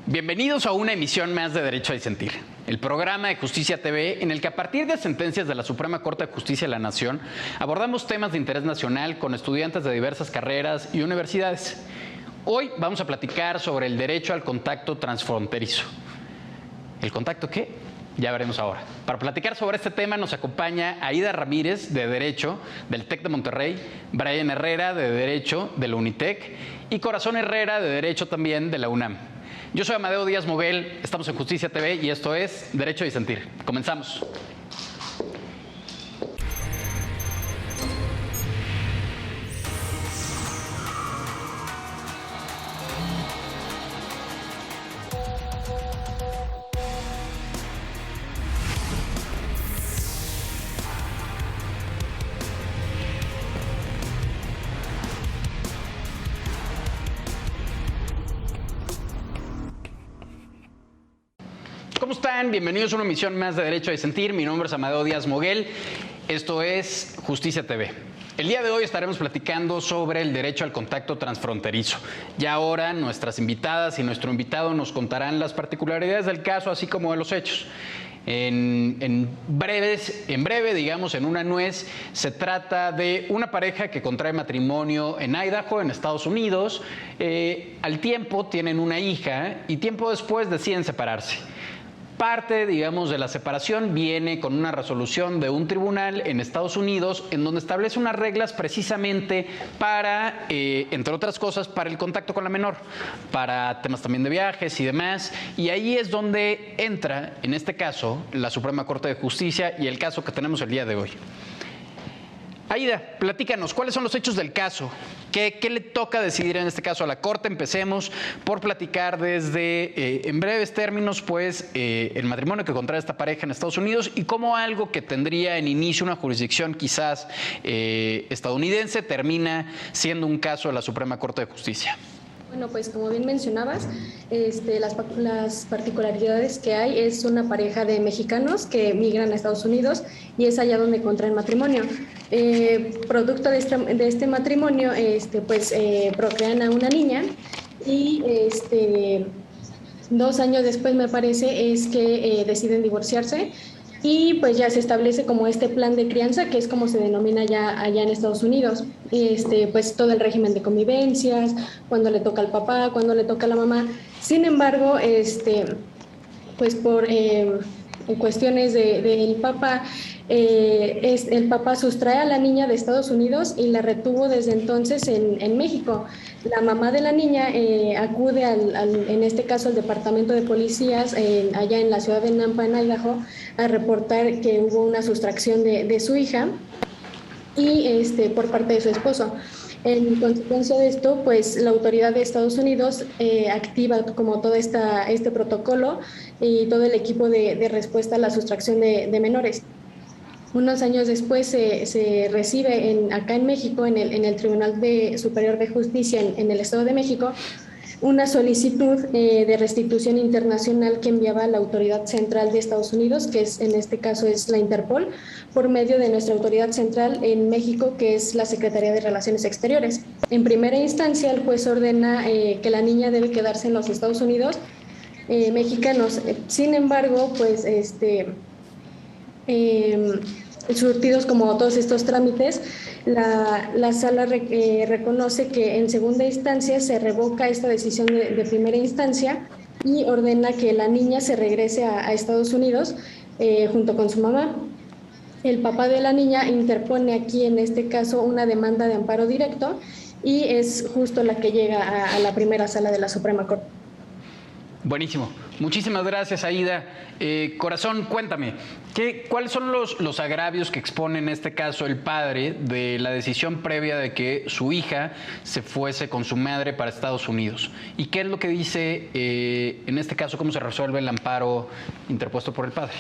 Bienvenidos a una emisión más de Derecho a Disentir, el programa de Justicia TV en el que a partir de sentencias de la Suprema Corte de Justicia de la Nación abordamos temas de interés nacional con estudiantes de diversas carreras y universidades. Hoy vamos a platicar sobre el derecho al contacto transfronterizo. ¿El contacto qué? Ya veremos ahora. Para platicar sobre este tema nos acompaña Aida Ramírez, de Derecho, del TEC de Monterrey, Brian Herrera, de Derecho, de la Unitec, y Corazón Herrera, de Derecho también, de la UNAM. Yo soy Amadeo Díaz Moguel, estamos en Justicia TV y esto es Derecho a Disentir. Comenzamos. ¿Cómo están? Bienvenidos a una emisión más de Derecho a Disentir. Mi nombre es Amadeo Díaz Moguel. Esto es Justicia TV. El día de hoy estaremos platicando sobre el derecho al contacto transfronterizo. Ya ahora nuestras invitadas y nuestro invitado nos contarán las particularidades del caso, así como de los hechos. En breve, digamos, en una nuez, se trata de una pareja que contrae matrimonio en Idaho, en Estados Unidos. Al tiempo tienen una hija y tiempo después deciden separarse. Parte, digamos, de la separación viene con una resolución de un tribunal en Estados Unidos en donde establece unas reglas precisamente para, entre otras cosas, para el contacto con la menor, para temas también de viajes y demás. Y ahí es donde entra, en este caso, la Suprema Corte de Justicia y el caso que tenemos el día de hoy. Aida, platícanos, ¿cuáles son los hechos del caso? ¿Qué le toca decidir en este caso a la Corte? Empecemos por platicar desde, en breves términos, pues, el matrimonio que contrae esta pareja en Estados Unidos y cómo algo que tendría en inicio una jurisdicción quizás estadounidense termina siendo un caso de la Suprema Corte de Justicia. Bueno, pues como bien mencionabas, las particularidades que hay es una pareja de mexicanos que migran a Estados Unidos y es allá donde contraen matrimonio. Producto de este matrimonio, procrean a una niña y 2 años después, me parece, es que deciden divorciarse. Y pues ya se establece como este plan de crianza, que es como se denomina ya allá en Estados Unidos. Pues todo el régimen de convivencias, cuando le toca al papá, cuando le toca a la mamá. Sin embargo, pues por cuestiones del papá, el papá sustrae a la niña de Estados Unidos y la retuvo desde entonces en México. La mamá de la niña acude en este caso al departamento de policías allá en la ciudad de Nampa, en Idaho, a reportar que hubo una sustracción de su hija y por parte de su esposo. En consecuencia de esto, pues la autoridad de Estados Unidos activa como todo este protocolo y todo el equipo de respuesta a la sustracción de menores. Unos años después se recibe acá en México, en el Tribunal Superior de Justicia en el Estado de México, una solicitud de restitución internacional que enviaba la autoridad central de Estados Unidos, que en este caso es la Interpol, por medio de nuestra autoridad central en México, que es la Secretaría de Relaciones Exteriores. En primera instancia, el juez ordena que la niña debe quedarse en los Estados Unidos mexicanos. Sin embargo, pues surtidos como todos estos trámites, la sala reconoce que en segunda instancia se revoca esta decisión de primera instancia y ordena que la niña se regrese a Estados Unidos junto con su mamá. El papá de la niña interpone aquí, en este caso, una demanda de amparo directo y es justo la que llega a la primera sala de la Suprema Corte. Buenísimo. Muchísimas gracias, Aida. Corazón, cuéntame, ¿cuáles son los agravios que expone en este caso el padre de la decisión previa de que su hija se fuese con su madre para Estados Unidos? ¿Y qué es lo que dice, en este caso, cómo se resuelve el amparo interpuesto por el padre?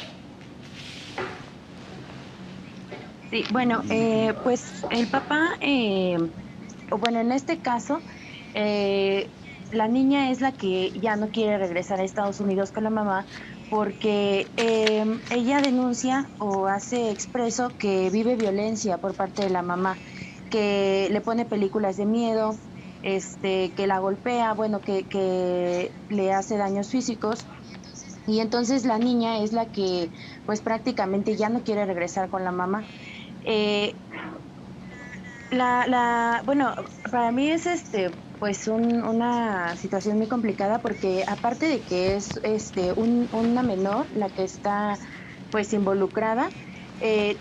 Sí, bueno, pues el papá, bueno, en este caso, la niña es la que ya no quiere regresar a Estados Unidos con la mamá porque ella denuncia o hace expreso que vive violencia por parte de la mamá, que le pone películas de miedo, que la golpea, bueno, que le hace daños físicos. Y entonces la niña es la que pues prácticamente ya no quiere regresar con la mamá. Eh, bueno, para mí es pues una situación muy complicada porque aparte de que es una menor la que está pues involucrada,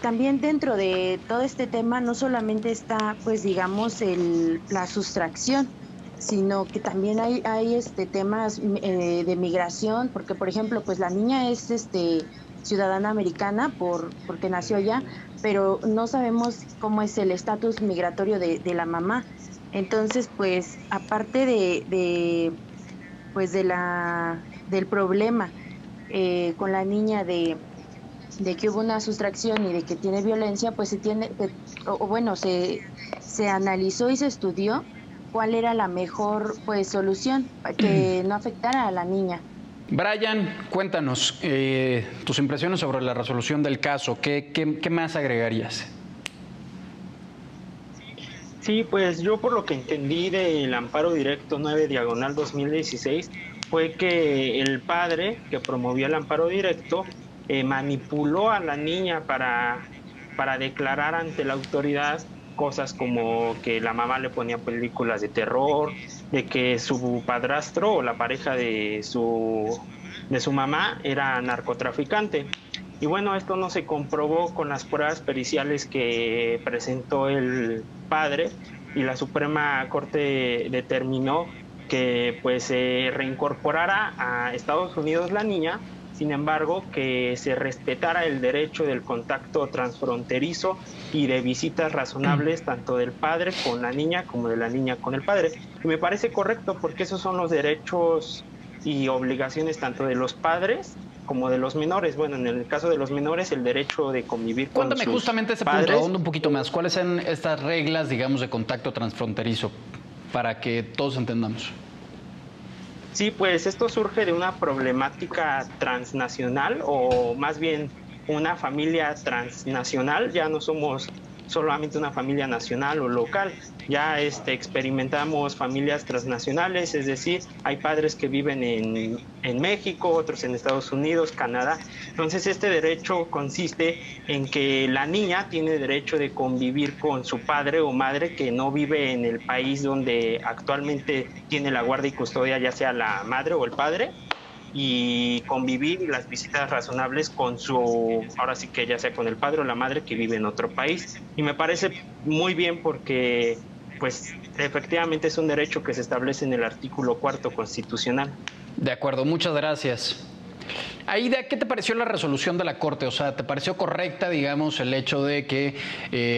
también dentro de todo este tema no solamente está pues digamos la sustracción, sino que también hay temas de migración, porque por ejemplo pues la niña es ciudadana americana porque nació allá, pero no sabemos cómo es el estatus migratorio de la mamá. Entonces, pues, aparte pues del problema con la niña de que hubo una sustracción y de que tiene violencia, pues se analizó y se estudió cuál era la mejor pues solución para que no afectara a la niña. Brian, cuéntanos tus impresiones sobre la resolución del caso. ¿Qué más agregarías? Sí, pues yo por lo que entendí del amparo directo 9/2016 fue que el padre que promovió el amparo directo manipuló a la niña para declarar ante la autoridad cosas como que la mamá le ponía películas de terror, de que su padrastro o la pareja de su mamá era narcotraficante. Y bueno, esto no se comprobó con las pruebas periciales que presentó el padre, y la Suprema Corte determinó que pues se reincorporara a Estados Unidos la niña. Sin embargo, que se respetara el derecho del contacto transfronterizo y de visitas razonables tanto del padre con la niña como de la niña con el padre. Y me parece correcto porque esos son los derechos y obligaciones tanto de los padres como de los menores. Bueno, en el caso de los menores, el derecho de convivir con sus padres. Cuéntame justamente ese punto, ahonda un poquito más. ¿Cuáles son estas reglas, digamos, de contacto transfronterizo para que todos entendamos? Sí, pues esto surge de una problemática transnacional, o más bien una familia transnacional. Ya no somos solamente una familia nacional o local, ya experimentamos familias transnacionales, es decir, hay padres que viven en México, otros en Estados Unidos, Canadá. Entonces este derecho consiste en que la niña tiene derecho de convivir con su padre o madre que no vive en el país donde actualmente tiene la guardia y custodia, ya sea la madre o el padre, y convivir y las visitas razonables con ahora sí que ya sea con el padre o la madre que vive en otro país. Y me parece muy bien porque pues efectivamente es un derecho que se establece en el artículo 4 constitucional. De acuerdo, muchas gracias. Aida, ¿qué te pareció la resolución de la Corte? O sea, ¿te pareció correcta, digamos, el hecho de que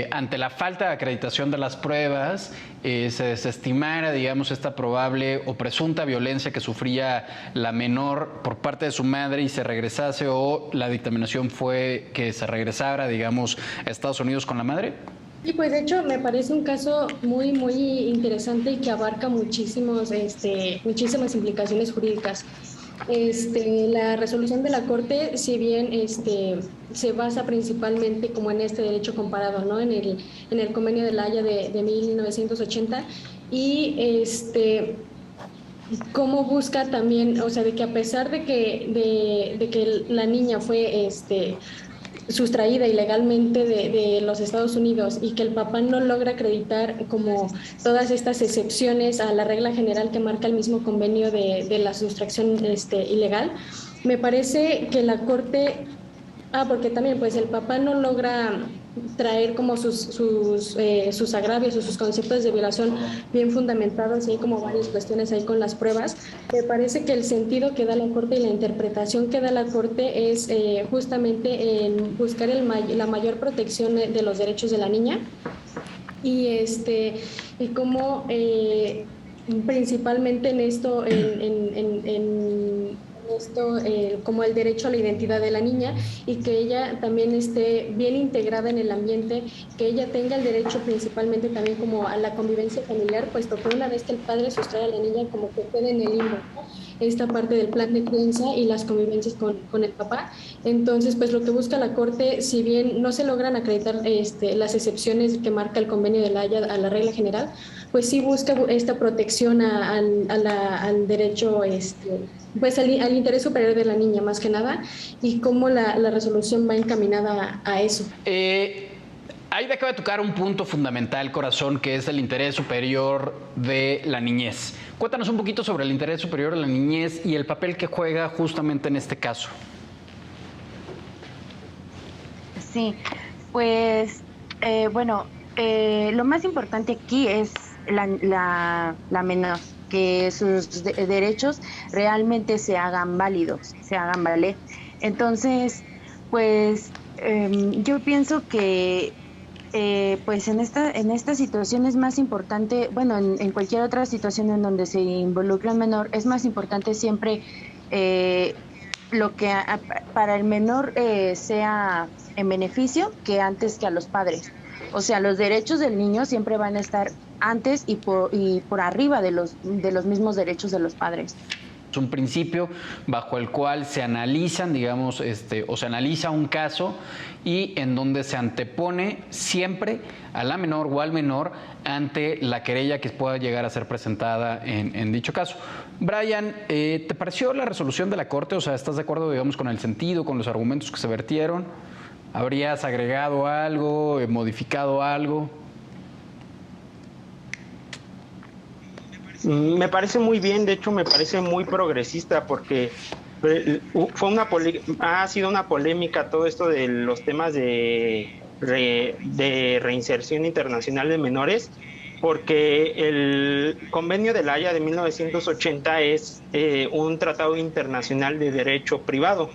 ante la falta de acreditación de las pruebas se desestimara, digamos, esta probable o presunta violencia que sufría la menor por parte de su madre y se regresase, o la dictaminación fue que se regresara, digamos, a Estados Unidos con la madre? Y pues de hecho me parece un caso muy, muy interesante y que abarca muchísimas implicaciones jurídicas. La resolución de la Corte, si bien se basa principalmente como en este derecho comparado, ¿no? En el Convenio de La Haya de 1980, y cómo busca también, o sea, de que a pesar de que la niña fue sustraída ilegalmente de los Estados Unidos y que el papá no logra acreditar como todas estas excepciones a la regla general que marca el mismo convenio de la sustracción ilegal, me parece que la Corte, porque también pues el papá no logra traer como sus agravios o sus conceptos de violación bien fundamentados, y hay como varias cuestiones ahí con las pruebas. Me parece que el sentido que da la Corte y la interpretación que da la Corte es justamente en buscar la mayor protección de los derechos de la niña, y cómo principalmente en esto, como el derecho a la identidad de la niña, y que ella también esté bien integrada en el ambiente, que ella tenga el derecho principalmente también como a la convivencia familiar, puesto que una vez que el padre sustrae a la niña, como que queda en el limbo, ¿no? Esta parte del plan de crianza y las convivencias con el papá. Entonces, pues lo que busca la Corte, si bien no se logran acreditar las excepciones que marca el Convenio de La Haya a la regla general, pues sí busca esta protección al derecho, pues al interés superior de la niña más que nada, y cómo la resolución va encaminada a eso. Aida acaba de tocar un punto fundamental, corazón, que es el interés superior de la niñez. Cuéntanos un poquito sobre el interés superior de la niñez y el papel que juega justamente en este caso. Sí, pues lo más importante aquí es la menor, que sus derechos realmente se hagan válidos, se hagan valer. Entonces, pues yo pienso que pues en esta situación es más importante, bueno, en cualquier otra situación en donde se involucra un menor, es más importante siempre lo que para el menor sea en beneficio que antes que a los padres. O sea, los derechos del niño siempre van a estar antes y por arriba de los mismos derechos de los padres. Es un principio bajo el cual se analizan, digamos, o se analiza un caso y en donde se antepone siempre a la menor o al menor ante la querella que pueda llegar a ser presentada en dicho caso. Brian, ¿te pareció la resolución de la Corte? O sea, ¿estás de acuerdo, digamos, con el sentido, con los argumentos que se vertieron? ¿Habrías agregado algo, modificado algo? Me parece muy bien, de hecho me parece muy progresista porque ha sido una polémica todo esto de los temas de reinserción internacional de menores, porque el Convenio de La Haya de 1980 es un tratado internacional de derecho privado.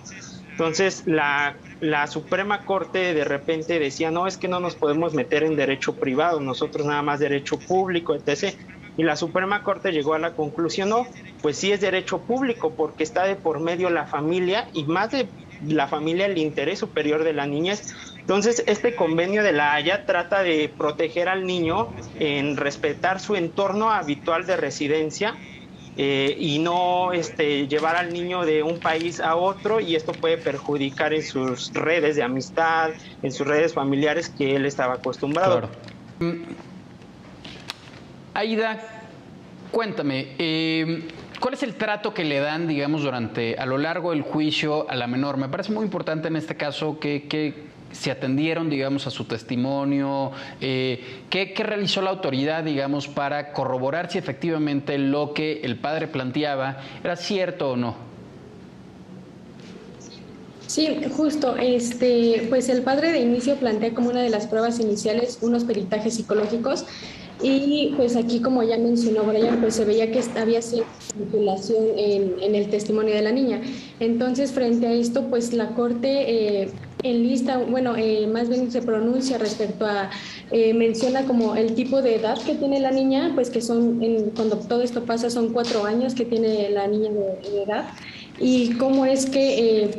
Entonces la Suprema Corte de repente decía, no, es que no nos podemos meter en derecho privado, nosotros nada más derecho público, etc. Y la Suprema Corte llegó a la conclusión, no, pues sí es derecho público porque está de por medio la familia y más de la familia el interés superior de la niñez. Entonces este convenio de La Haya trata de proteger al niño en respetar su entorno habitual de residencia y no llevar al niño de un país a otro, y esto puede perjudicar en sus redes de amistad, en sus redes familiares que él estaba acostumbrado. Claro. Aida, cuéntame, ¿cuál es el trato que le dan, digamos, a lo largo del juicio a la menor? Me parece muy importante en este caso que se atendieron, digamos, a su testimonio. ¿Qué realizó la autoridad, digamos, para corroborar si efectivamente lo que el padre planteaba era cierto o no? Sí, justo, pues el padre de inicio plantea como una de las pruebas iniciales unos peritajes psicológicos. Y pues aquí, como ya mencionó Brian, pues se veía que había cierta manipulación en el testimonio de la niña. Entonces, frente a esto, pues la Corte más bien se pronuncia respecto a, menciona como el tipo de edad que tiene la niña, pues que cuando todo esto pasa son 4 años que tiene la niña de edad, y cómo es que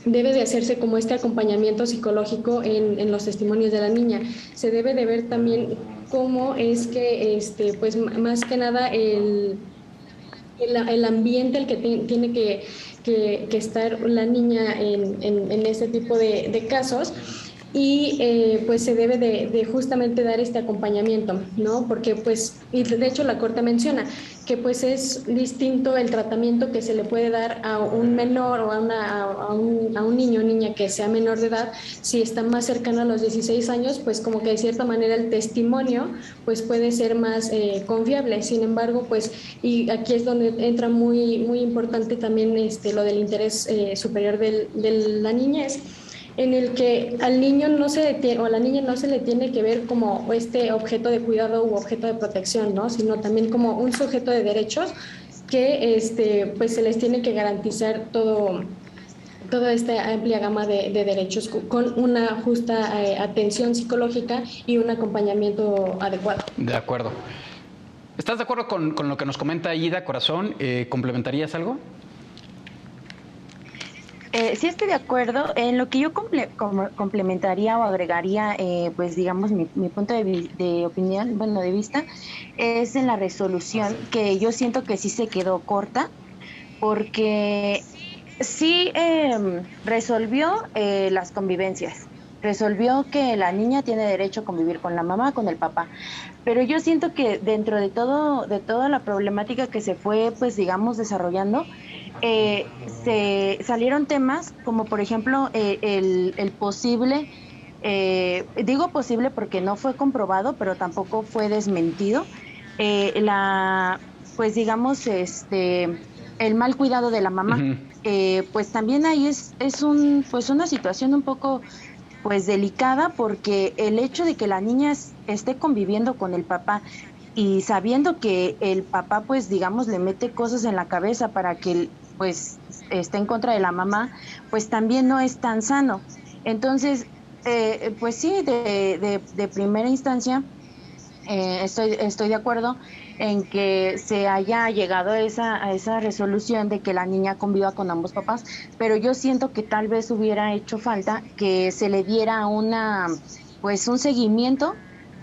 debe de hacerse como este acompañamiento psicológico en los testimonios de la niña. Se debe de ver también cómo es que, pues más que nada el ambiente el que tiene que estar la niña en este tipo de casos. Y pues se debe de justamente dar este acompañamiento, ¿no? Porque pues, y de hecho la Corte menciona que pues es distinto el tratamiento que se le puede dar a un menor o a un niño o niña que sea menor de edad. Si está más cercano a los 16 años, pues como que de cierta manera el testimonio pues puede ser más confiable. Sin embargo, pues, y aquí es donde entra muy, muy importante también lo del interés superior de la niñez, en el que al niño no se le tiene, o a la niña no se le tiene que ver como este objeto de cuidado u objeto de protección, ¿no? Sino también como un sujeto de derechos que pues se les tiene que garantizar toda esta amplia gama de derechos con una justa atención psicológica y un acompañamiento adecuado. De acuerdo. ¿Estás de acuerdo con lo que nos comenta Aida, corazón? ¿Complementarías algo? Sí estoy de acuerdo. En lo que yo complementaría o agregaría, pues digamos, mi punto de opinión, bueno, de vista, es en la resolución, que yo siento que sí se quedó corta, porque sí resolvió las convivencias, resolvió que la niña tiene derecho a convivir con la mamá, con el papá. Pero yo siento que dentro de toda la problemática que se fue, pues digamos, desarrollando, se salieron temas como por ejemplo el posible, digo posible porque no fue comprobado, pero tampoco fue desmentido, pues digamos, el mal cuidado de la mamá. Pues también ahí es pues una situación un poco pues delicada, porque el hecho de que la niña esté conviviendo con el papá y sabiendo que el papá pues digamos le mete cosas en la cabeza para que pues esté en contra de la mamá, pues también no es tan sano. Entonces, pues sí, de primera instancia estoy de acuerdo en que se haya llegado a esa resolución de que la niña conviva con ambos papás, pero yo siento que tal vez hubiera hecho falta que se le diera un seguimiento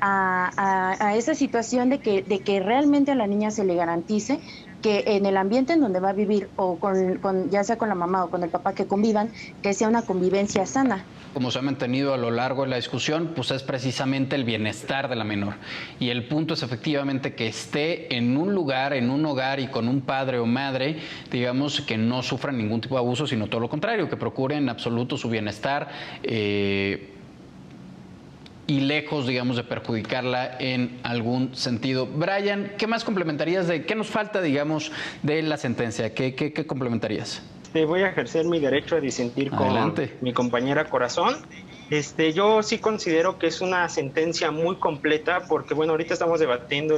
a esa situación de que realmente a la niña se le garantice que en el ambiente en donde va a vivir, o ya sea con la mamá o con el papá que convivan, que sea una convivencia sana. Como se ha mantenido a lo largo de la discusión, pues es precisamente el bienestar de la menor. Y el punto es efectivamente que esté en un lugar, en un hogar y con un padre o madre, digamos, que no sufran ningún tipo de abuso, sino todo lo contrario, que procuren en absoluto su bienestar, y lejos, digamos, de perjudicarla en algún sentido. Brian, ¿qué más complementarías qué nos falta, digamos, de la sentencia? ¿Qué complementarías? Voy a ejercer mi derecho a disentir con mi compañera Corazón. Yo sí considero que es una sentencia muy completa, porque bueno, ahorita estamos debatiendo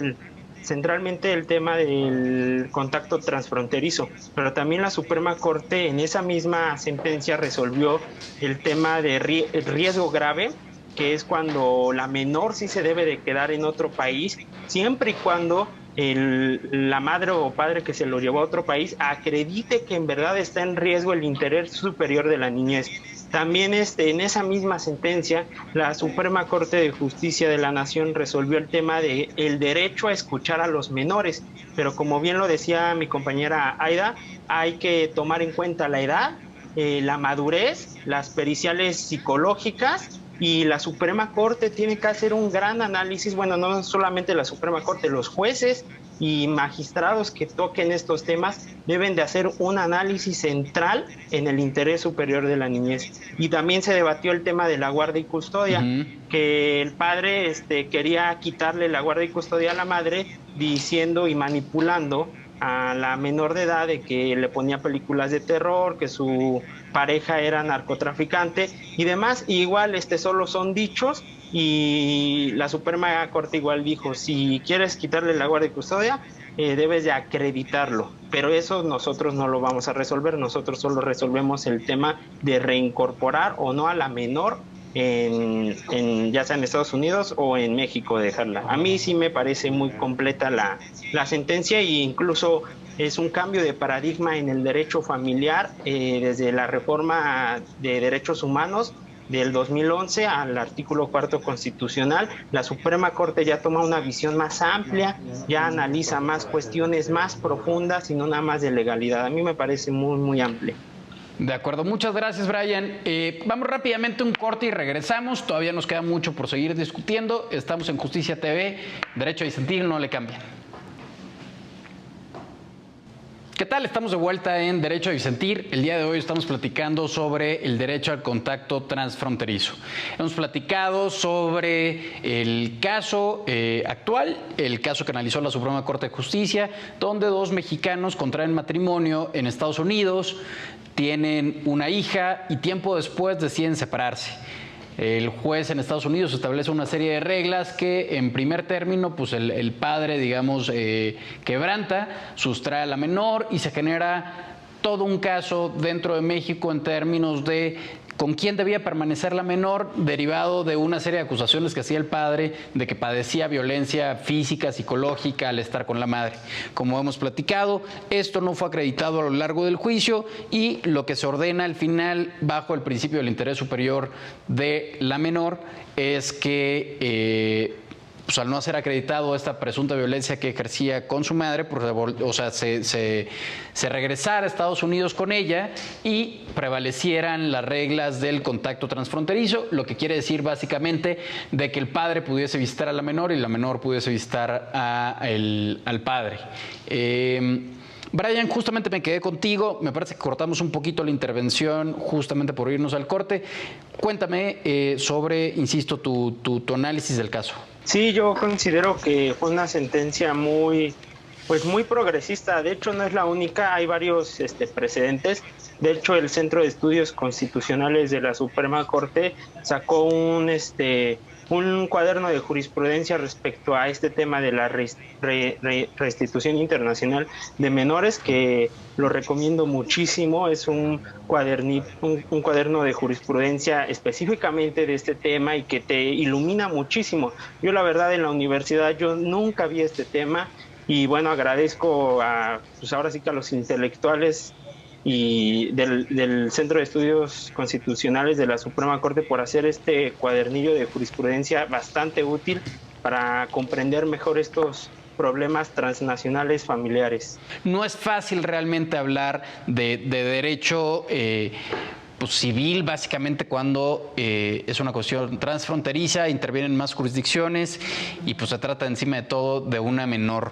centralmente el tema del contacto transfronterizo, pero también la Suprema Corte en esa misma sentencia resolvió el tema de riesgo grave, que es cuando la menor sí se debe de quedar en otro país, siempre y cuando la madre o padre que se lo llevó a otro país acredite que en verdad está en riesgo el interés superior de la niñez. También en esa misma sentencia, la Suprema Corte de Justicia de la Nación resolvió el tema de el derecho a escuchar a los menores, pero como bien lo decía mi compañera Aida, hay que tomar en cuenta la edad, la madurez, las periciales psicológicas, y la Suprema Corte tiene que hacer un gran análisis, bueno, no solamente la Suprema Corte, los jueces y magistrados que toquen estos temas deben de hacer un análisis central en el interés superior de la niñez. Y también se debatió el tema de la guardia y custodia, que el padre quería quitarle la guardia y custodia a la madre, diciendo y manipulando a la menor de edad de que le ponía películas de terror, que su pareja era narcotraficante y demás. Y igual solo son dichos, y la Suprema Corte igual dijo, si quieres quitarle la guardia y custodia, debes de acreditarlo, pero eso nosotros no lo vamos a resolver, nosotros solo resolvemos el tema de reincorporar o no a la menor ya sea en Estados Unidos o en México, dejarla. A mí sí me parece muy completa la sentencia, e incluso es un cambio de paradigma en el derecho familiar, desde la reforma de derechos humanos del 2011 al artículo 4 constitucional. La Suprema Corte ya toma una visión más amplia, ya analiza más cuestiones más profundas y no nada más de legalidad. A mí me parece muy, muy amplio. De acuerdo, muchas gracias, Brian. Vamos rápidamente a un corte y regresamos. Todavía nos queda mucho por seguir discutiendo. Estamos en Justicia TV, Derecho a Disentir, no le cambien. ¿Qué tal? Estamos de vuelta en Derecho a Disentir. El día de hoy estamos platicando sobre el derecho al contacto transfronterizo. Hemos platicado sobre el caso actual, el caso que analizó la Suprema Corte de Justicia, donde dos mexicanos contraen matrimonio en Estados Unidos, tienen una hija y tiempo después deciden separarse. El juez en Estados Unidos establece una serie de reglas que en primer término pues el padre, digamos, quebranta, sustrae a la menor y se genera todo un caso dentro de México en términos de con quién debía permanecer la menor, derivado de una serie de acusaciones que hacía el padre de que padecía violencia física, psicológica al estar con la madre. Como hemos platicado, esto no fue acreditado a lo largo del juicio y lo que se ordena al final, bajo el principio del interés superior de la menor, es que pues al no ser acreditado esta presunta violencia que ejercía con su madre, pues, o sea, se regresara a Estados Unidos con ella y prevalecieran las reglas del contacto transfronterizo, lo que quiere decir básicamente de que el padre pudiese visitar a la menor y la menor pudiese visitar al padre. Brian, justamente me quedé contigo, me parece que cortamos un poquito la intervención justamente por irnos al corte. Cuéntame sobre, insisto, tu análisis del caso. Sí, yo considero que fue una sentencia muy progresista. De hecho, no es la única, hay varios precedentes. De hecho, el Centro de Estudios Constitucionales de la Suprema Corte sacó un cuaderno de jurisprudencia respecto a este tema de la restitución internacional de menores, que lo recomiendo muchísimo. Es un cuaderno de jurisprudencia específicamente de este tema y que te ilumina muchísimo. Yo la verdad en la universidad yo nunca vi este tema y bueno, agradezco pues ahora sí que a los intelectuales y del Centro de Estudios Constitucionales de la Suprema Corte por hacer este cuadernillo de jurisprudencia bastante útil para comprender mejor estos problemas transnacionales familiares. No es fácil realmente hablar de derecho pues, civil, básicamente cuando es una cuestión transfronteriza, intervienen más jurisdicciones y pues se trata encima de todo de una menor.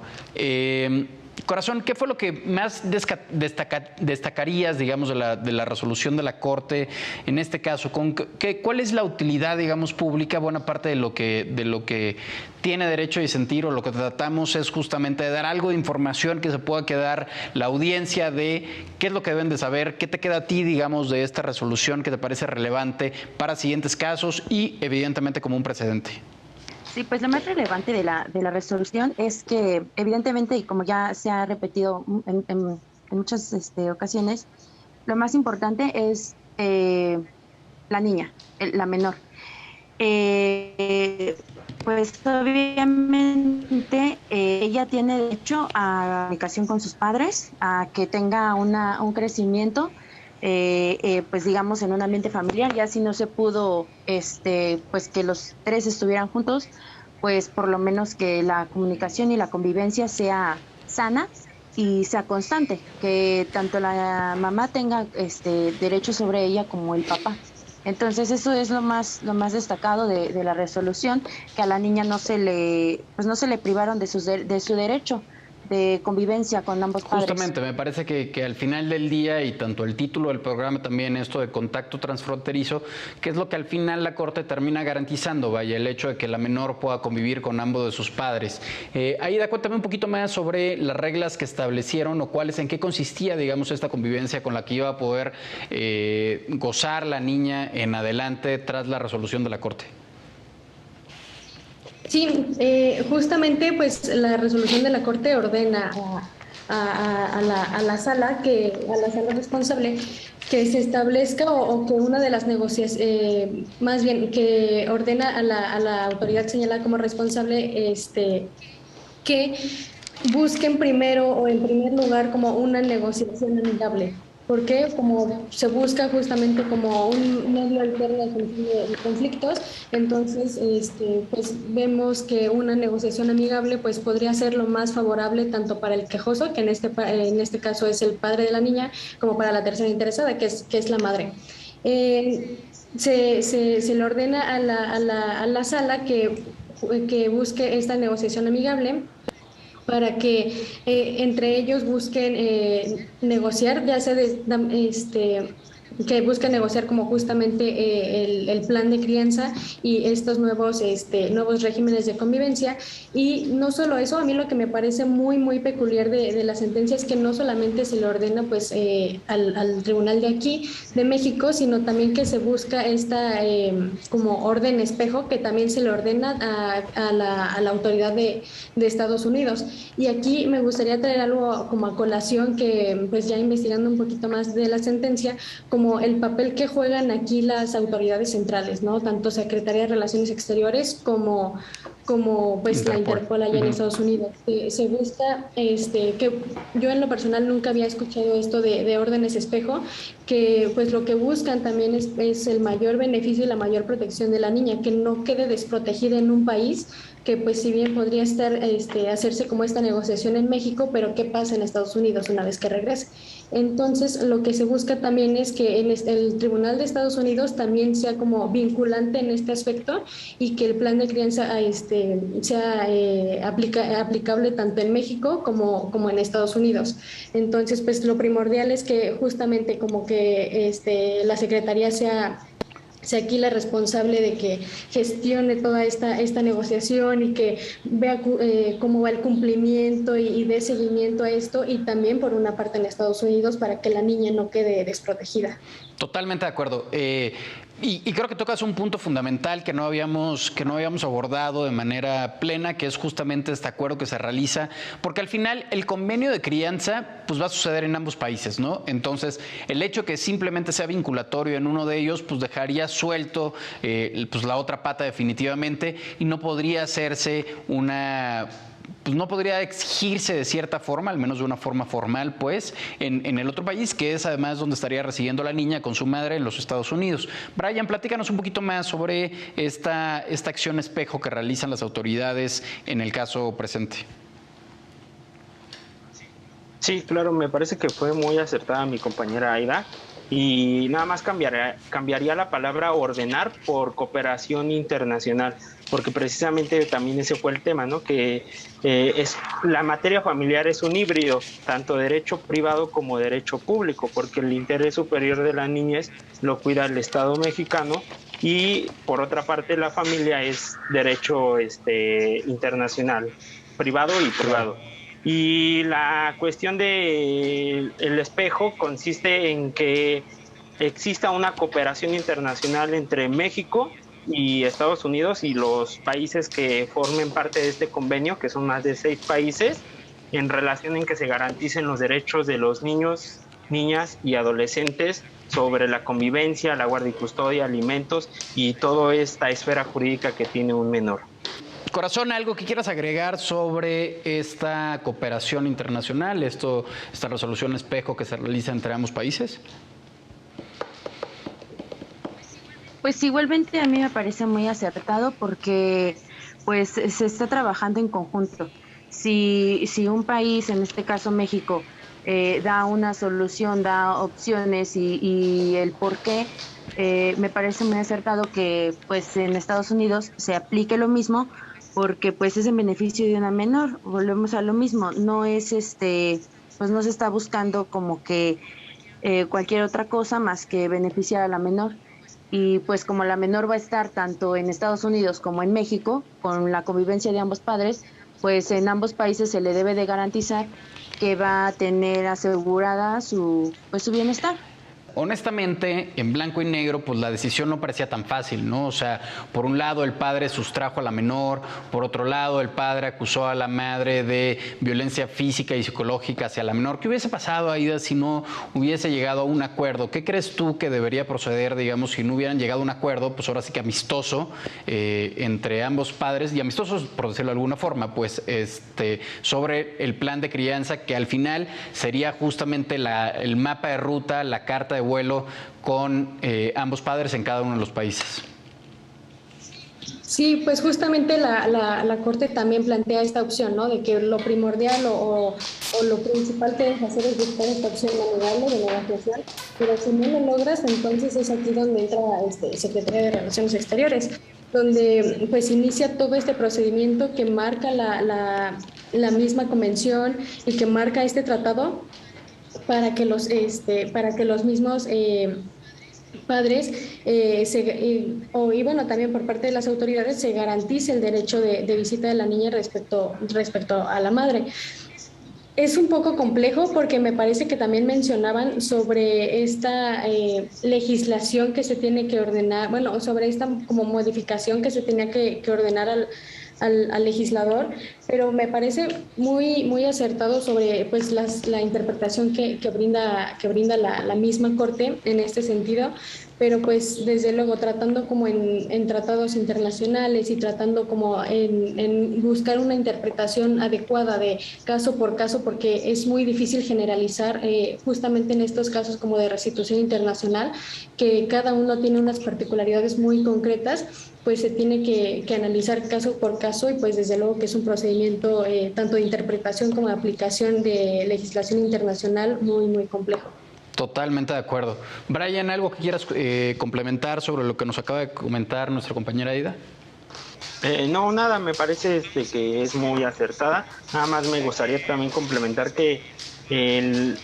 Corazón, ¿qué fue lo que más destacarías, digamos, de la resolución de la Corte en este caso? ¿Cuál es la utilidad, digamos, pública? Buena parte de lo que tiene derecho a disentir o lo que tratamos es justamente de dar algo de información que se pueda quedar la audiencia de qué es lo que deben de saber, qué te queda a ti, digamos, de esta resolución que te parece relevante para siguientes casos y, evidentemente, como un precedente. Sí, pues lo más relevante de la resolución es que, evidentemente, y como ya se ha repetido en muchas ocasiones, lo más importante es la niña, la menor. Pues obviamente ella tiene derecho a comunicación con sus padres, a que tenga un crecimiento, pues digamos en un ambiente familiar. Ya si no se pudo pues que los tres estuvieran juntos, pues por lo menos que la comunicación y la convivencia sea sana y sea constante, que tanto la mamá tenga derecho sobre ella como el papá. Entonces eso es lo más destacado de la resolución, que a la niña no se le privaron de su derecho de convivencia con ambos padres. Justamente, me parece que al final del día, y tanto el título del programa también esto de contacto transfronterizo, que es lo que al final la Corte termina garantizando, vaya, el hecho de que la menor pueda convivir con ambos de sus padres. Aida, cuéntame un poquito más sobre las reglas que establecieron o en qué consistía, digamos, esta convivencia con la que iba a poder gozar la niña en adelante tras la resolución de la Corte. Sí, justamente pues la resolución de la Corte ordena a la sala responsable que se establezca o que una de las negociaciones, más bien que ordena a la autoridad señalada como responsable que busquen primero o en primer lugar como una negociación amigable. ¿Por qué? Como se busca justamente como un medio alterno de conflictos, entonces pues vemos que una negociación amigable pues podría ser lo más favorable tanto para el quejoso, que en este caso es el padre de la niña, como para la tercera interesada, que es la madre. Se le ordena a la sala que busque esta negociación amigable, para que entre ellos busquen negociar, ya sea que busquen negociar como justamente el plan de crianza y estos nuevos regímenes de convivencia. Y no solo eso, a mí lo que me parece muy peculiar de la sentencia es que no solamente se le ordena pues al tribunal de aquí, de México, sino también que se busca esta como orden espejo que también se le ordena a la autoridad de Estados Unidos. Y aquí me gustaría traer algo como a colación que pues ya investigando un poquito más de la sentencia, como el papel que juegan aquí las autoridades centrales, ¿no? Tanto Secretaría de Relaciones Exteriores como pues la Interpol allá en Estados Unidos. Se busca, que yo en lo personal nunca había escuchado esto de órdenes espejo, que pues lo que buscan también es el mayor beneficio y la mayor protección de la niña, que no quede desprotegida en un país que pues si bien podría estar hacerse como esta negociación en México, pero ¿qué pasa en Estados Unidos una vez que regrese? Entonces, lo que se busca también es que el Tribunal de Estados Unidos también sea como vinculante en este aspecto y que el plan de crianza sea aplicable tanto en México como en Estados Unidos. Entonces, pues lo primordial es que justamente como que la Secretaría sea aquí la responsable de que gestione toda esta negociación y que vea cómo va el cumplimiento y dé seguimiento a esto, y también por una parte en Estados Unidos para que la niña no quede desprotegida. Totalmente de acuerdo. Y creo que tocas un punto fundamental que no habíamos abordado de manera plena, que es justamente este acuerdo que se realiza, porque al final el convenio de crianza pues va a suceder en ambos países, ¿no? Entonces, el hecho que simplemente sea vinculatorio en uno de ellos, pues dejaría suelto pues la otra pata definitivamente, y no podría hacerse pues no podría exigirse de cierta forma, al menos de una forma formal, pues, en el otro país, que es además donde estaría residiendo la niña con su madre en los Estados Unidos. Brian, platícanos un poquito más sobre esta acción espejo que realizan las autoridades en el caso presente. Sí, claro, me parece que fue muy acertada mi compañera Aida, y nada más cambiaría la palabra ordenar por cooperación internacional, porque precisamente también ese fue el tema, ¿no? Que la materia familiar es un híbrido, tanto derecho privado como derecho público, porque el interés superior de la niñez lo cuida el Estado mexicano, y por otra parte la familia es derecho internacional, privado y privado. Y la cuestión del espejo consiste en que exista una cooperación internacional entre México y Estados Unidos y los países que formen parte de este convenio, que son más de 6 países, en relación en que se garanticen los derechos de los niños, niñas y adolescentes sobre la convivencia, la guardia y custodia, alimentos y toda esta esfera jurídica que tiene un menor. Corazón, ¿algo que quieras agregar sobre esta cooperación internacional, esta resolución espejo que se realiza entre ambos países? Pues igualmente a mí me parece muy acertado porque pues se está trabajando en conjunto. Si un país, en este caso México, da una solución, da opciones y el por qué, me parece muy acertado que pues en Estados Unidos se aplique lo mismo, porque pues es en beneficio de una menor. Volvemos a lo mismo, no es pues no se está buscando como que cualquier otra cosa más que beneficiar a la menor. Y pues como la menor va a estar tanto en Estados Unidos como en México, con la convivencia de ambos padres, pues en ambos países se le debe de garantizar que va a tener asegurada su bienestar. Honestamente, en blanco y negro, pues la decisión no parecía tan fácil, ¿no? O sea, por un lado el padre sustrajo a la menor, por otro lado el padre acusó a la madre de violencia física y psicológica hacia la menor. ¿Qué hubiese pasado, Aida, si no hubiese llegado a un acuerdo? ¿Qué crees tú que debería proceder, digamos, si no hubieran llegado a un acuerdo, pues ahora sí que amistoso, entre ambos padres, y amistosos, por decirlo de alguna forma, pues sobre el plan de crianza, que al final sería justamente el mapa de ruta, la carta de vuelo con ambos padres en cada uno de los países? Sí, pues justamente la Corte también plantea esta opción, ¿no? De que lo primordial o lo principal que debes hacer es buscar esta opción amigable de negociación, pero si no lo logras, entonces es aquí donde entra Secretaría de Relaciones Exteriores, donde pues inicia todo este procedimiento que marca la misma convención y que marca este tratado para que los mismos padres y bueno, también por parte de las autoridades se garantice el derecho de visita de la niña respecto a la madre. Es un poco complejo porque me parece que también mencionaban sobre esta legislación que se tiene que ordenar, bueno, sobre esta como modificación que se tenía que ordenar al legislador, pero me parece muy acertado sobre pues la interpretación que brinda la misma Corte en este sentido, pero pues desde luego tratando como en tratados internacionales y tratando como en buscar una interpretación adecuada de caso por caso, porque es muy difícil generalizar justamente en estos casos como de restitución internacional, que cada uno tiene unas particularidades muy concretas, pues se tiene que analizar caso por caso y pues desde luego que es un procedimiento tanto de interpretación como de aplicación de legislación internacional muy, muy complejo. Totalmente de acuerdo. Brian, ¿algo que quieras complementar sobre lo que nos acaba de comentar nuestra compañera Aida? No, nada, me parece que es muy acertada. Nada más me gustaría también complementar que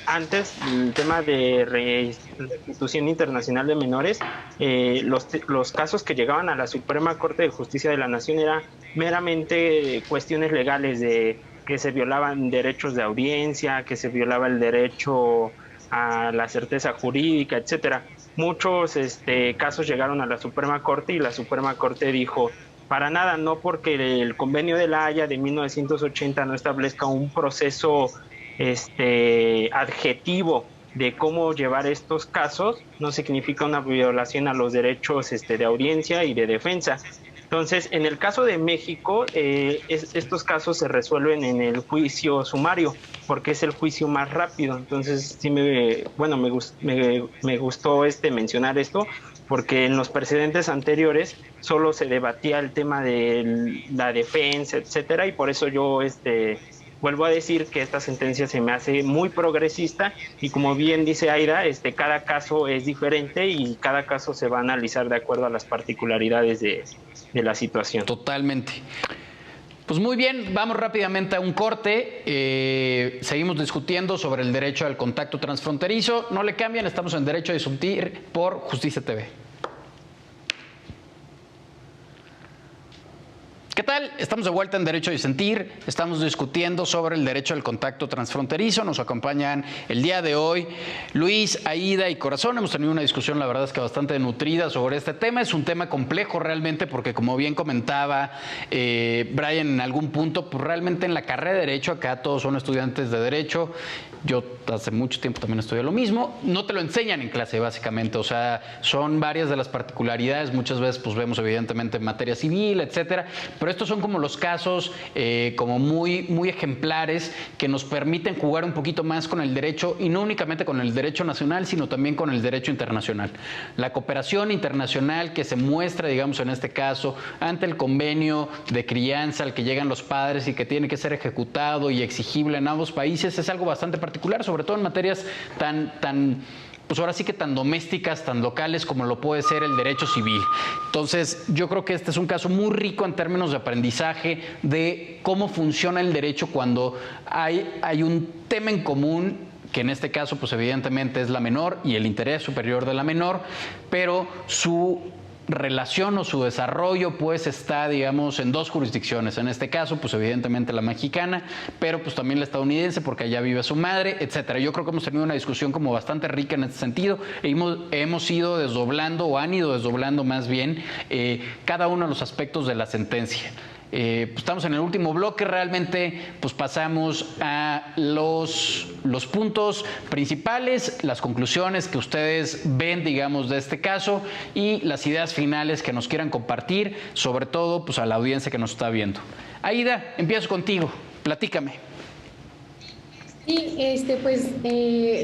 antes el tema de restitución internacional de menores, los casos que llegaban a la Suprema Corte de Justicia de la Nación eran meramente cuestiones legales de que se violaban derechos de audiencia, que se violaba el derecho a la certeza jurídica, etcétera. Muchos casos llegaron a la Suprema Corte y la Suprema Corte dijo: para nada, no porque el Convenio de la Haya de 1980 no establezca un proceso adjetivo de cómo llevar estos casos, no significa una violación a los derechos de audiencia y de defensa. Entonces, en el caso de México, estos casos se resuelven en el juicio sumario, porque es el juicio más rápido. Entonces, sí me gustó mencionar esto, porque en los precedentes anteriores solo se debatía el tema de la defensa, etcétera, y por eso yo vuelvo a decir que esta sentencia se me hace muy progresista y, como bien dice Aida, cada caso es diferente y cada caso se va a analizar de acuerdo a las particularidades de la situación. Totalmente. Pues muy bien, vamos rápidamente a un corte. Seguimos discutiendo sobre el derecho al contacto transfronterizo. No le cambien, estamos en Derecho a Disentir por Justicia TV. ¿Qué tal? Estamos de vuelta en Derecho a Disentir. Estamos discutiendo sobre el derecho al contacto transfronterizo. Nos acompañan el día de hoy Luis, Aida y Corazón. Hemos tenido una discusión, la verdad es que bastante nutrida sobre este tema. Es un tema complejo realmente porque, como bien comentaba Brian en algún punto, pues realmente en la carrera de Derecho, acá todos son estudiantes de Derecho. Yo hace mucho tiempo también estudié lo mismo. No te lo enseñan en clase, básicamente. O sea, son varias de las particularidades. Muchas veces pues vemos evidentemente materia civil, etcétera. Pero estos son como los casos como muy, muy ejemplares que nos permiten jugar un poquito más con el derecho, y no únicamente con el derecho nacional, sino también con el derecho internacional. La cooperación internacional que se muestra, digamos, en este caso, ante el convenio de crianza al que llegan los padres y que tiene que ser ejecutado y exigible en ambos países, es algo bastante particular, sobre todo en materias pues ahora sí que tan domésticas, tan locales como lo puede ser el derecho civil. Entonces, yo creo que este es un caso muy rico en términos de aprendizaje de cómo funciona el derecho cuando hay un tema en común, que en este caso, pues evidentemente es la menor y el interés superior de la menor, pero su relación o su desarrollo pues está, digamos, en dos jurisdicciones. En este caso, pues evidentemente la mexicana, pero pues también la estadounidense, porque allá vive su madre, etcétera. Yo creo que hemos tenido una discusión como bastante rica en este sentido. Hemos ido desdoblando, o han ido desdoblando más bien, cada uno de los aspectos de la sentencia. Pues estamos en el último bloque, realmente pues pasamos a los puntos principales, las conclusiones que ustedes ven, digamos, de este caso, y las ideas finales que nos quieran compartir, sobre todo pues a la audiencia que nos está viendo. Aida, empiezo contigo, platícame. Sí, pues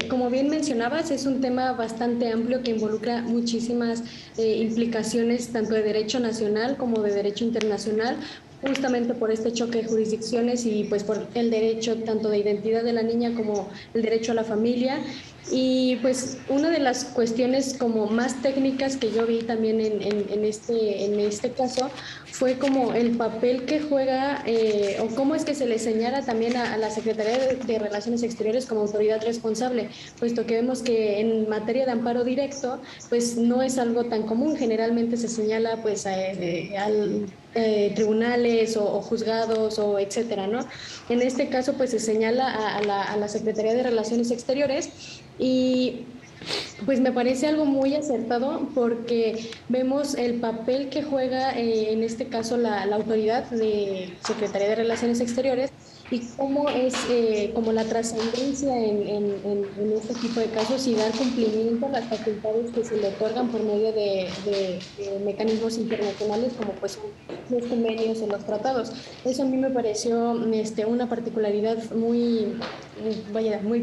como bien mencionabas, es un tema bastante amplio que involucra muchísimas implicaciones tanto de derecho nacional como de derecho internacional, justamente por este choque de jurisdicciones y pues por el derecho tanto de identidad de la niña como el derecho a la familia. Y pues una de las cuestiones como más técnicas que yo vi también en este caso fue como el papel que juega o cómo es que se le señala también a la Secretaría de Relaciones Exteriores como autoridad responsable, puesto que vemos que en materia de amparo directo pues no es algo tan común. Generalmente se señala pues al tribunales o juzgados o etcétera, ¿no? En este caso pues se señala a la Secretaría de Relaciones Exteriores, y pues me parece algo muy acertado porque vemos el papel que juega en este caso la autoridad de Secretaría de Relaciones Exteriores y cómo es como la trascendencia en este tipo de casos y dar cumplimiento a las facultades que se le otorgan por medio de mecanismos internacionales como pues son los convenios o los tratados. Eso a mí me pareció una particularidad muy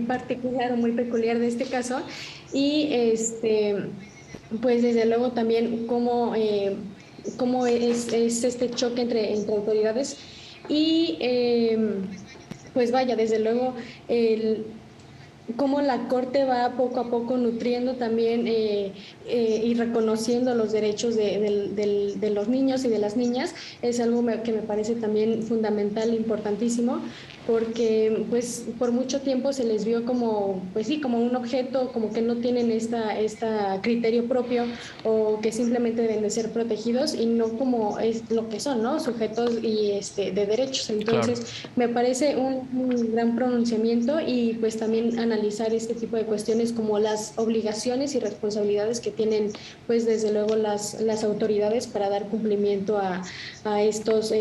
particular o muy peculiar de este caso y pues desde luego también cómo es este choque entre autoridades y pues vaya, desde luego cómo la Corte va poco a poco nutriendo también y reconociendo los derechos de los niños y de las niñas es algo que me parece también fundamental, importantísimo, porque pues por mucho tiempo se les vio como, pues sí, como un objeto, como que no tienen esta criterio propio o que simplemente deben de ser protegidos y no como es lo que son, ¿no? Sujetos y de derechos. Entonces, claro, me parece un gran pronunciamiento y pues también analizar este tipo de cuestiones como las obligaciones y responsabilidades que tienen pues desde luego las autoridades para dar cumplimiento a estos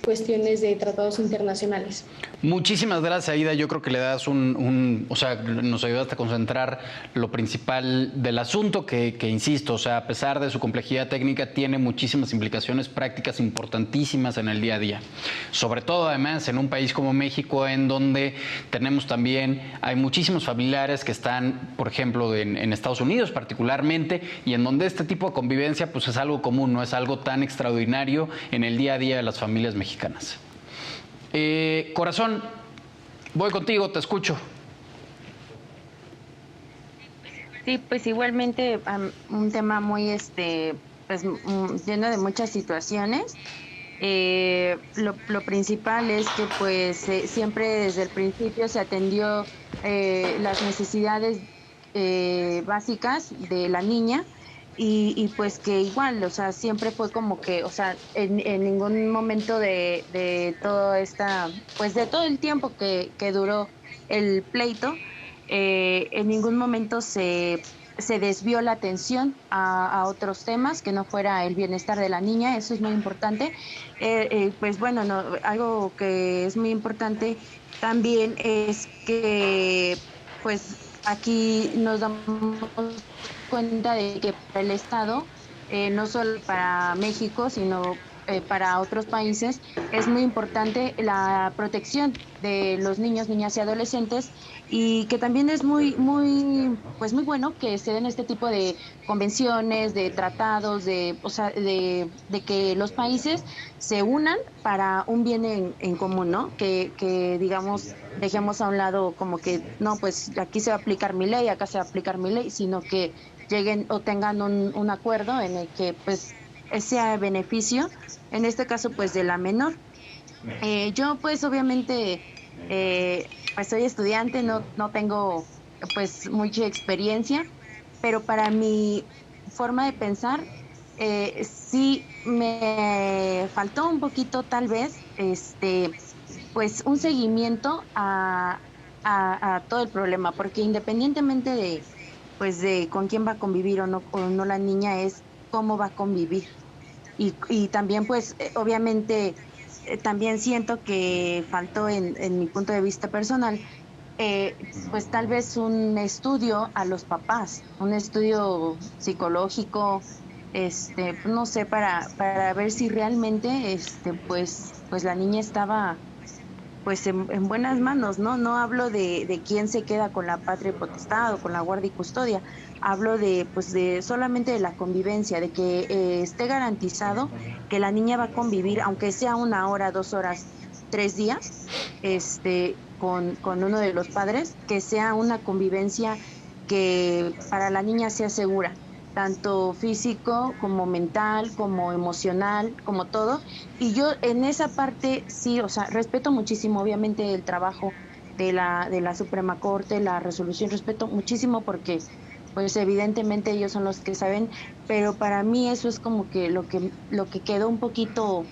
cuestiones de tratados internacionales. Muchísimas gracias, Aida. Yo creo que le das o sea, nos ayudaste a concentrar lo principal del asunto que insisto, o sea, a pesar de su complejidad técnica, tiene muchísimas implicaciones prácticas importantísimas en el día a día. Sobre todo, además, en un país como México, en donde tenemos también, hay muchísimos familiares que están, por ejemplo, en Estados Unidos particularmente, y en donde este tipo de convivencia, pues es algo común, no es algo tan extraordinario en el día a día de las familias mexicanas. Corazón, voy contigo, te escucho. Sí, pues igualmente un tema muy pues lleno de muchas situaciones. Lo principal es que pues siempre desde el principio se atendió las necesidades básicas de la niña. Y pues que igual, o sea, siempre fue como que, o sea, en ningún momento de toda esta, pues de todo el tiempo que duró el pleito, en ningún momento se desvió la atención a otros temas que no fuera el bienestar de la niña. Eso es muy importante. Pues bueno, algo que es muy importante también es que pues aquí nos damos cuenta de que para el Estado, no solo para México, sino para otros países, es muy importante la protección de los niños, niñas y adolescentes, y que también es muy bueno que se den este tipo de convenciones, de tratados, o sea, de que los países se unan para un bien en común, ¿no? Que digamos, dejemos a un lado como que, no, pues aquí se va a aplicar mi ley, acá se va a aplicar mi ley, sino que lleguen o tengan un acuerdo en el que pues sea beneficio, en este caso pues de la menor. Yo pues obviamente pues soy estudiante, no tengo pues mucha experiencia, pero para mi forma de pensar sí me faltó un poquito tal vez pues un seguimiento a todo el problema, porque independientemente de pues de con quién va a convivir o no la niña, es cómo va a convivir. Y también pues obviamente también siento que faltó en mi punto de vista personal pues tal vez un estudio a los papás, un estudio psicológico, no sé, para ver si realmente pues la niña estaba pues en buenas manos, ¿no? No hablo de quién se queda con la patria potestad o con la guardia y custodia, hablo pues de solamente de la convivencia, de que esté garantizado que la niña va a convivir, aunque sea 1 hora, 2 horas, 3 días, con uno de los padres, que sea una convivencia que para la niña sea segura, tanto físico como mental, como emocional, como todo. Y yo en esa parte sí, o sea, respeto muchísimo obviamente el trabajo de la Suprema Corte, la resolución, respeto muchísimo porque pues evidentemente ellos son los que saben, pero para mí eso es como que lo que quedó un poquito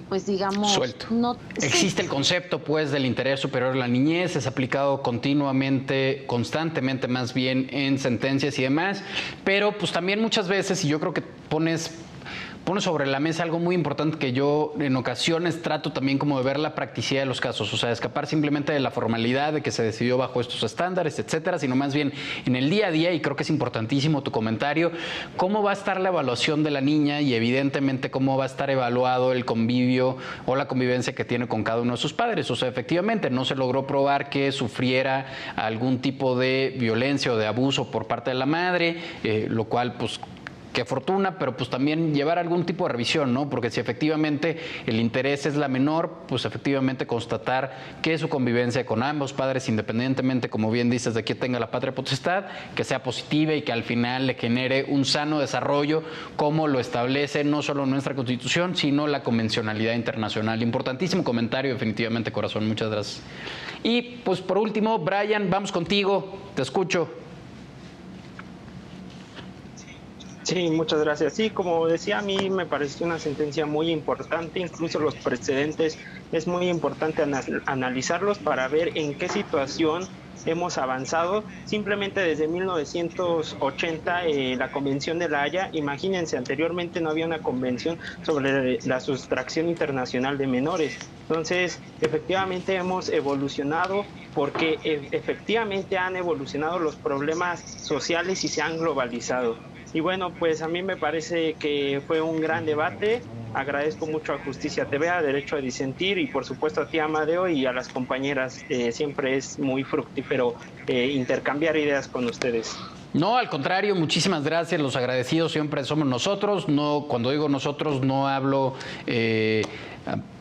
pues digamos suelto. No, existe sí. El concepto pues del interés superior a la niñez, es aplicado continuamente, constantemente más bien en sentencias y demás, pero pues también muchas veces, y yo creo que pones pone sobre la mesa algo muy importante que yo en ocasiones trato también como de ver la practicidad de los casos, o sea, escapar simplemente de la formalidad de que se decidió bajo estos estándares, etcétera, sino más bien en el día a día, y creo que es importantísimo tu comentario, cómo va a estar la evaluación de la niña y evidentemente cómo va a estar evaluado el convivio o la convivencia que tiene con cada uno de sus padres. O sea, efectivamente no se logró probar que sufriera algún tipo de violencia o de abuso por parte de la madre, lo cual pues qué fortuna, pero pues también llevar algún tipo de revisión, ¿no? Porque si efectivamente el interés es la menor, pues efectivamente constatar que su convivencia con ambos padres, independientemente, como bien dices, de que tenga la patria potestad, que sea positiva y que al final le genere un sano desarrollo, como lo establece no solo nuestra Constitución, sino la convencionalidad internacional. Importantísimo comentario, definitivamente, corazón. Muchas gracias. Y pues por último, Brian, vamos contigo, te escucho. Sí, muchas gracias. Sí, como decía, a mí me pareció una sentencia muy importante, incluso los precedentes es muy importante analizarlos para ver en qué situación hemos avanzado. Simplemente desde 1980 la Convención de La Haya, imagínense, anteriormente no había una convención sobre la sustracción internacional de menores. Entonces, efectivamente hemos evolucionado porque efectivamente han evolucionado los problemas sociales y se han globalizado. Y bueno, pues a mí me parece que fue un gran debate. Agradezco mucho a Justicia TV, a Derecho a Disentir y por supuesto a ti, Amadeo, y a las compañeras. Siempre es muy fructífero intercambiar ideas con ustedes. No, al contrario, muchísimas gracias. Los agradecidos siempre somos nosotros. No, cuando digo nosotros no hablo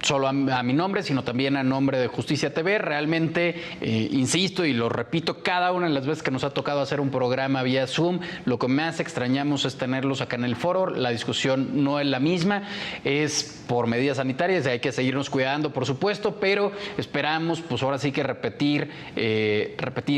solo a mi nombre, sino también a nombre de Justicia TV. Realmente, insisto y lo repito cada una de las veces que nos ha tocado hacer un programa vía Zoom, lo que más extrañamos es tenerlos acá en el foro. La discusión no es la misma, es por medidas sanitarias, hay que seguirnos cuidando, por supuesto, pero esperamos, pues ahora sí que repetir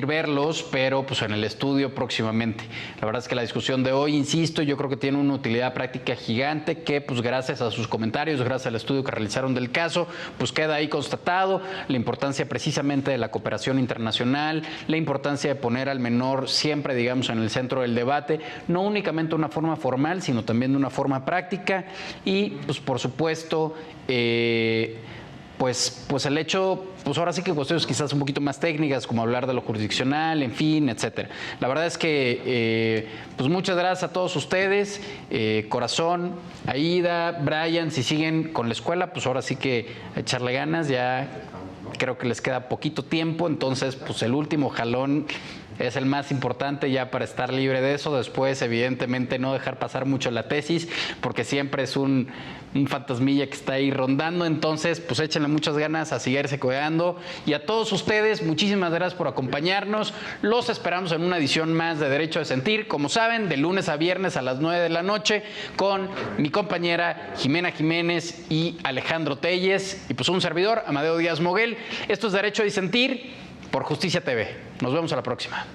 verlos, pero pues en el estudio próximamente. La verdad es que la discusión de hoy, insisto, yo creo que tiene una utilidad práctica gigante que, pues gracias a sus comentarios, gracias al estudio que realizaron del caso, pues queda ahí constatado la importancia precisamente de la cooperación internacional, la importancia de poner al menor siempre, digamos, en el centro del debate, no únicamente de una forma formal, sino también de una forma práctica y, pues por supuesto, pues el hecho, pues ahora sí que cuestiones quizás un poquito más técnicas, como hablar de lo jurisdiccional, en fin, etcétera. La verdad es que, pues muchas gracias a todos ustedes, Corazón, Aida, Brian, si siguen con la escuela, pues ahora sí que a echarle ganas, ya creo que les queda poquito tiempo, entonces pues el último jalón es el más importante ya para estar libre de eso. Después, evidentemente, no dejar pasar mucho la tesis, porque siempre es un fantasmilla que está ahí rondando. Entonces, pues échenle muchas ganas a seguirse cuidando. Y a todos ustedes, muchísimas gracias por acompañarnos. Los esperamos en una edición más de Derecho a Disentir, como saben, de lunes a viernes a las 9 de la noche, con mi compañera Jimena Jiménez y Alejandro Telles, y pues un servidor, Amadeo Díaz Moguel. Esto es Derecho a Disentir por Justicia TV. Nos vemos a la próxima.